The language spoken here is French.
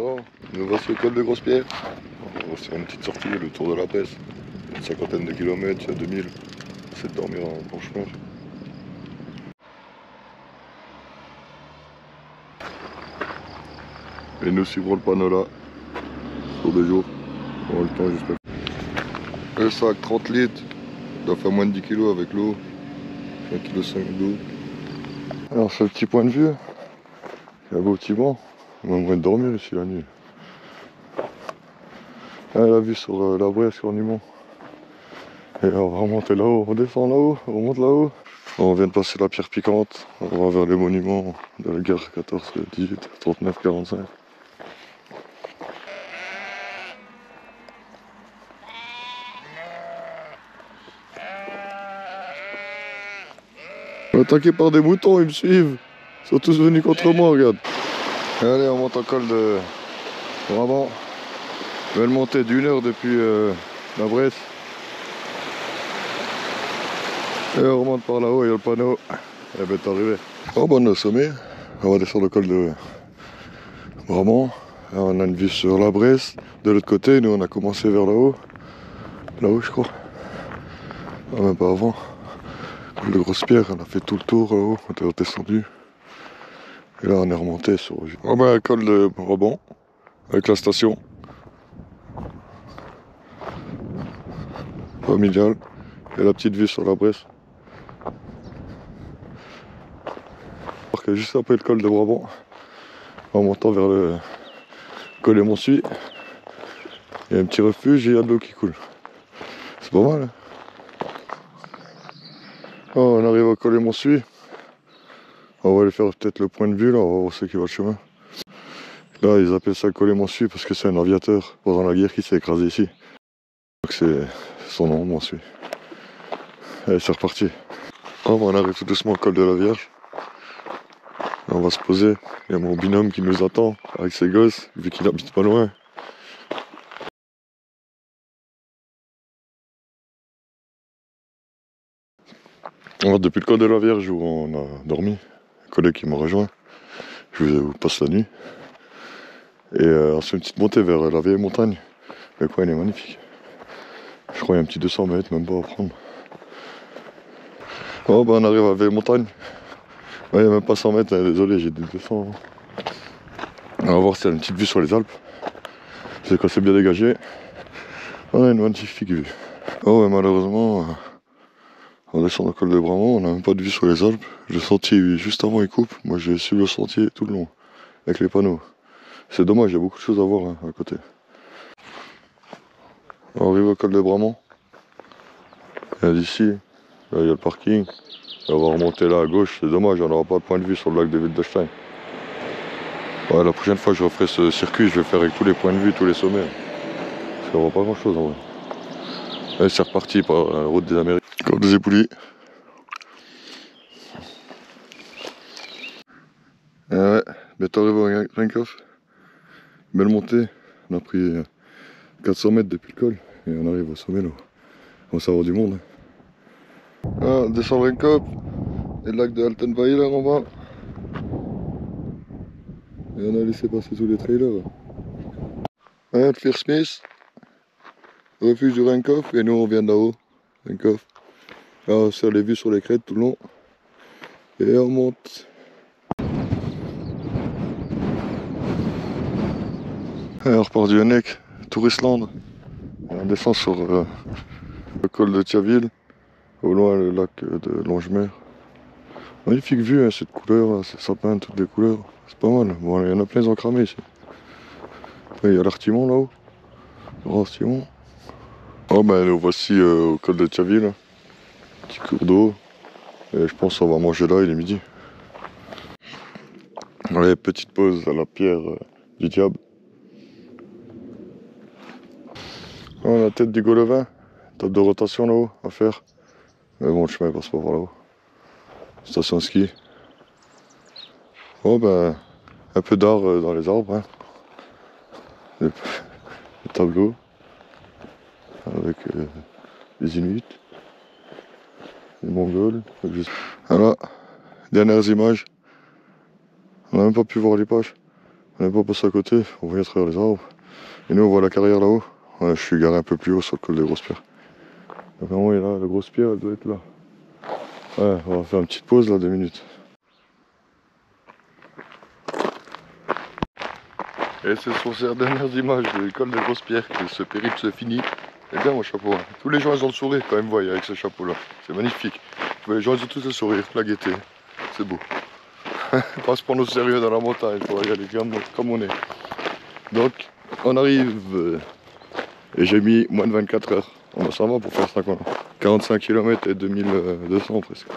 Bon, nous voici au col de Grosse-Pierre. C'est une petite sortie, le tour de la Bresse. Une cinquantaine de kilomètres, il y a 2000. C'est de dormir en chemin. Et nous suivrons le panneau là, sur 2 jours. On aura le temps, j'espère. Le sac 30 litres, il doit faire moins de 10 kg avec l'eau. 1,5 kg d'eau. Alors, c'est le petit point de vue. Il y a un beau petit banc. On a moyen de dormir ici la nuit. Ah, la vue sur la Bresse, sur Nimont. Et on va remonter là-haut, on descend là-haut, on remonte là-haut. On vient de passer la pierre piquante, on va vers les monuments de la guerre 14, 18, 39, 45. On est attaqué par des moutons, ils me suivent. Ils sont tous venus contre moi, regarde. Allez, on monte en col de Brabant. Belle montée d'1 heure depuis la Bresse. Et on remonte par là-haut, il y a le panneau. Elle va être arrivée. Oh, bon, on est au sommet. On va descendre le col de Brabant. Là, on a une vue sur la Bresse. De l'autre côté, nous, on a commencé vers là-haut. Là-haut, je crois. Ah, même pas avant. Le Grosse-Pierre, on a fait tout le tour là-haut. On était redescendu. Et là, on est remonté sur. Oh, ben, col de Brabant. Avec la station. Familiale. Et la petite vue sur la Bresse. Juste après le col de Brabant, en montant vers le col des Montsuis, il y a un petit refuge et il y a de l'eau qui coule. C'est pas mal, hein. Oh, on arrive au col des Montsuis. On va aller faire peut-être le point de vue là, on va voir ce qui va le chemin. Là, ils appellent ça le col des Montsuis parce que c'est un aviateur pendant la guerre qui s'est écrasé ici. Donc c'est son nom, Montsuis. Allez, c'est reparti. Oh, on arrive tout doucement au col de la Vierge. Là, on va se poser. Il y a mon binôme qui nous attend avec ses gosses, vu qu'il habite pas loin. Alors, depuis le col de la Vierge où on a dormi, un collègue qui m'a rejoint, je vous passe la nuit. Et on se fait une petite montée vers la vieille montagne. Le coin il est magnifique. Je crois qu'il y a un petit 200 mètres, même pas à prendre. Oh bah on arrive à la vieille montagne. Ouais, il n'y a même pas 100 mètres, hein, désolé, j'ai des 200. On va voir s'il y a une petite vue sur les Alpes. C'est quand c'est bien dégagé. On a une magnifique vue. Oh ouais, malheureusement, on descend le col de Brabant, on n'a même pas de vue sur les Alpes. Le sentier, juste avant, il coupe. Moi, j'ai suivi le sentier tout le long, avec les panneaux. C'est dommage, il y a beaucoup de choses à voir hein, à côté. On arrive au col de Brabant. Et d'ici, là, il y a le parking. Et on va remonter là à gauche. C'est dommage, on n'aura pas de point de vue sur le lac de Wildestein. Ouais, la prochaine fois que je referai ce circuit, je vais faire avec tous les points de vue, tous les sommets. Parce qu'on voit pas grand chose en vrai. Allez, c'est reparti par la route des Amériques. Col des Époulis. Et ouais, bientôt arrivé à Renkoff. Belle montée. On a pris 400 mètres depuis le col. Et on arrive au sommet là. On va savoir du monde. Ah, on descend Renkoff. Et le lac de Altenweiler là en bas. Et on a laissé passer tous les trailers. Ouais, le Fir Smith. Refuge du Renkoff. Et nous on vient de là-haut. Renkoff. Là on se les vues sur les crêtes tout le long. Et on monte. Et on repart du Honeck, Touristland. Et on descend sur le col de Thiaville. Au loin le lac de Longemer. Magnifique vue, hein, cette couleur, ces sapins, toutes les couleurs. C'est pas mal. Bon, il y en a plein, ils ont cramé ici. Après, il y a l'Artimon là-haut. L'Artimon. Oh ben nous voici au col de Thiaville. Petit cours d'eau. Et je pense qu'on va manger là, il est midi. Allez, petite pause à la pierre du diable. Oh, la tête du Golevin. Top de rotation là-haut à faire. Mais bon, le chemin passe pas par là-haut. Station ski. Oh ben, un peu d'art dans les arbres. Hein. Le tableau. Avec les Inuits. Les Mongols. Voilà. Dernières images. On n'a même pas pu voir les pages. On n'est pas passé à côté, on voyait à travers les arbres. Et nous on voit la carrière là-haut. Ouais, je suis garé un peu plus haut sur le col des Grosses Pierres. Donc vraiment là, la Grosse Pierre elle doit être là. Ouais, on va faire une petite pause là, 2 minutes. Et ce sont ces dernières images de l'école des Grosses Pierres que ce périple se finit. Et bien mon chapeau, hein. Tous les gens ils ont le sourire quand même, voyez, avec ce chapeau là. C'est magnifique. Les gens ils ont tous le sourire, la gaieté. C'est beau. Pas se prendre au sérieux dans la montagne, il faut y aller comme on est. Donc on arrive et j'ai mis moins de 24 heures. On s'en va pour faire 45 km et 2200 presque.